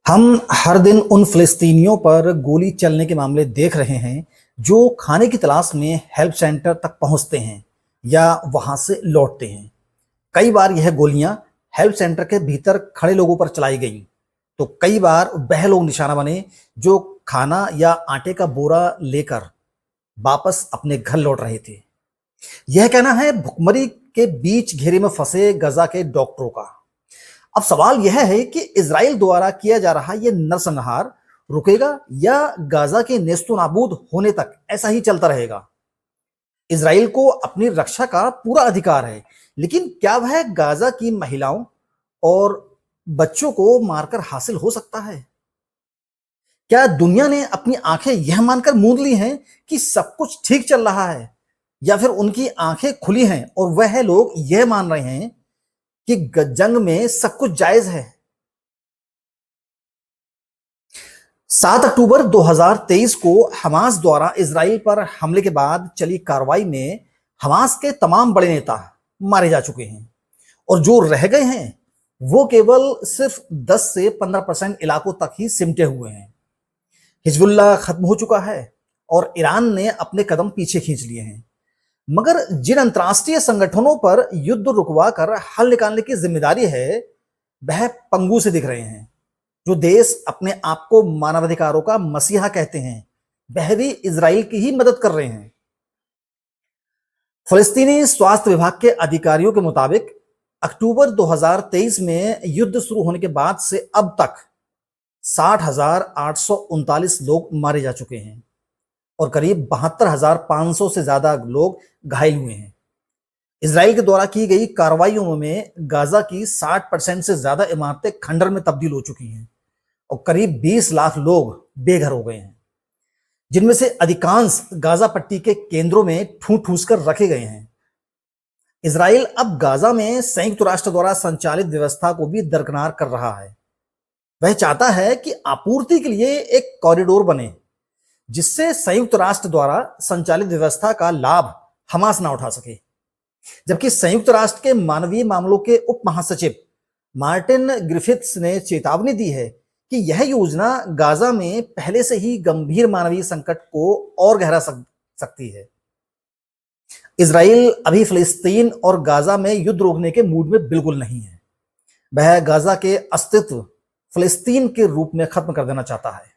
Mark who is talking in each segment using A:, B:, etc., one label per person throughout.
A: हम हर दिन उन फिलिस्तीनियों पर गोली चलने के मामले देख रहे हैं जो खाने की तलाश में हेल्प सेंटर तक पहुंचते हैं या वहां से लौटते हैं। कई बार यह गोलियां हेल्प सेंटर के भीतर खड़े लोगों पर चलाई गईं, तो कई बार वह लोग निशाना बने जो खाना या आटे का बोरा लेकर वापस अपने घर लौट रहे थे। यह कहना है भुखमरी के बीच घेरे में फंसे गजा के डॉक्टरों का। अब सवाल यह है कि इजराइल द्वारा किया जा रहा यह नरसंहार रुकेगा या गाजा के नेस्तो नाबूद होने तक ऐसा ही चलता रहेगा। इजराइल को अपनी रक्षा का पूरा अधिकार है, लेकिन क्या वह गाजा की महिलाओं और बच्चों को मारकर हासिल हो सकता है? क्या दुनिया ने अपनी आंखें यह मानकर मूंद ली हैं कि सब कुछ ठीक चल रहा है, या फिर उनकी आंखें खुली हैं और वह लोग यह मान रहे हैं कि जंग में सब कुछ जायज है? 7 अक्टूबर 2023 को हमास द्वारा इजराइल पर हमले के बाद चली कार्रवाई में हमास के तमाम बड़े नेता मारे जा चुके हैं और जो रह गए हैं वो केवल सिर्फ 10 से 15% इलाकों तक ही सिमटे हुए हैं। हिजबुल्लाह खत्म हो चुका है और ईरान ने अपने कदम पीछे खींच लिए हैं। मगर जिन अंतर्राष्ट्रीय संगठनों पर युद्ध रुकवा कर हल निकालने की जिम्मेदारी है, वह पंगु से दिख रहे हैं। जो देश अपने आप को मानवाधिकारों का मसीहा कहते हैं, वह भी इजराइल की ही मदद कर रहे हैं। फलस्तीनी स्वास्थ्य विभाग के अधिकारियों के मुताबिक अक्टूबर 2023 में युद्ध शुरू होने के बाद से अब तक 60,839 लोग मारे जा चुके हैं और करीब 72,500 से ज्यादा लोग घायल हुए हैं। इजराइल के द्वारा की गई कार्रवाइयों में गाजा की 60% से ज्यादा इमारतें खंडर में तब्दील हो चुकी हैं और करीब 20 लाख लोग बेघर हो गए हैं, जिनमें से अधिकांश गाजा पट्टी के केंद्रों में ठूंस ठूंस कर रखे गए हैं। इजराइल अब गाजा में संयुक्त राष्ट्र द्वारा संचालित व्यवस्था को भी दरकिनार कर रहा है। वह चाहता है कि आपूर्ति के लिए एक कॉरिडोर बने जिससे संयुक्त राष्ट्र द्वारा संचालित व्यवस्था का लाभ हमास ना उठा सके। जबकि संयुक्त राष्ट्र के मानवीय मामलों के उप महासचिव मार्टिन ग्रिफिथ्स ने चेतावनी दी है कि यह योजना गाजा में पहले से ही गंभीर मानवीय संकट को और गहरा सकती है। इजराइल अभी फिलिस्तीन और गाजा में युद्ध रोकने के मूड में बिल्कुल नहीं है। वह गाजा के अस्तित्व फिलिस्तीन के रूप में खत्म कर देना चाहता है।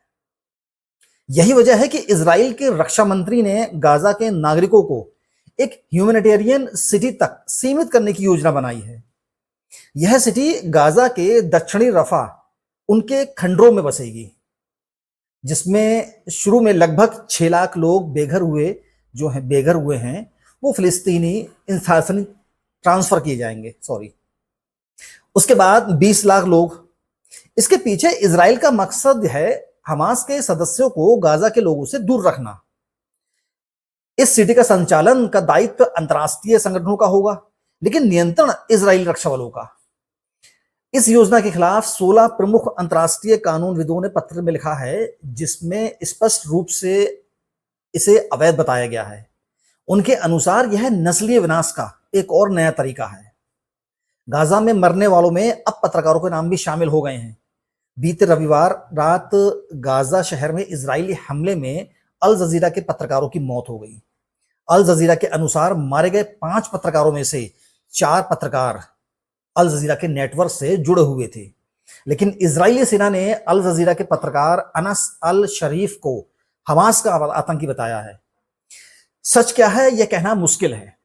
A: यही वजह है कि इजराइल के रक्षा मंत्री ने गाजा के नागरिकों को एक ह्यूमैनिटेरियन सिटी तक सीमित करने की योजना बनाई है। यह सिटी गाजा के दक्षिणी रफा उनके खंडरों में बसेगी, जिसमें शुरू में लगभग 6 लाख लोग बेघर हुए हैं वो फिलिस्तीनी इंसानी ट्रांसफर किए जाएंगे। उसके बाद 20 लाख लोग। इसके पीछे इजराइल का मकसद है हमास के सदस्यों को गाजा के लोगों से दूर रखना। इस सिटी का संचालन का दायित्व अंतरराष्ट्रीय संगठनों का होगा, लेकिन नियंत्रण इजराइल रक्षा बलों का। इस योजना के खिलाफ 16 प्रमुख अंतरराष्ट्रीय कानूनविदों ने पत्र में लिखा है, जिसमें स्पष्ट रूप से इसे अवैध बताया गया है। उनके अनुसार यह नस्लीय विनाश का एक और नया तरीका है। गाजा में मरने वालों में अब पत्रकारों के नाम भी शामिल हो गए हैं। बीते रविवार रात गाजा शहर में इजरायली हमले में अल जजीरा के पत्रकारों की मौत हो गई। अल जजीरा के अनुसार मारे गए 5 पत्रकारों में से 4 पत्रकार अल जजीरा के नेटवर्क से जुड़े हुए थे, लेकिन इजरायली सेना ने अल जजीरा के पत्रकार अनस अल शरीफ को हमास का आतंकी बताया है। सच क्या है यह कहना मुश्किल है।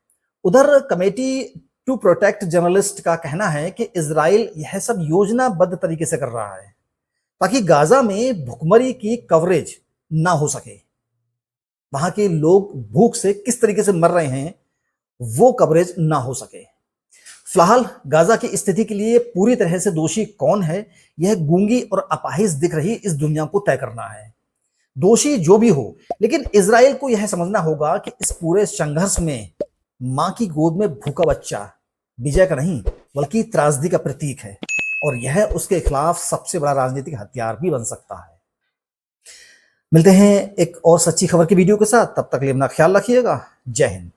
A: उधर कमेटी टू प्रोटेक्ट जर्नलिस्ट का कहना है कि इजराइल यह सब योजनाबद्ध तरीके से कर रहा है ताकि गाजा में भुखमरी की कवरेज ना हो सके। वहां के लोग भूख से किस तरीके से मर रहे हैं वो कवरेज ना हो सके। फिलहाल गाजा की स्थिति के लिए पूरी तरह से दोषी कौन है, यह गूंगी और अपाहिज दिख रही इस दुनिया को तय करना है। दोषी जो भी हो, लेकिन इजराइल को यह समझना होगा कि इस पूरे संघर्ष में मां की गोद में भूखा बच्चा विजय का नहीं बल्कि त्रासदी का प्रतीक है और यह उसके खिलाफ सबसे बड़ा राजनीतिक हथियार भी बन सकता है। मिलते हैं एक और सच्ची खबर की वीडियो के साथ, तब तक लिए अपना ख्याल रखिएगा। जय हिंद।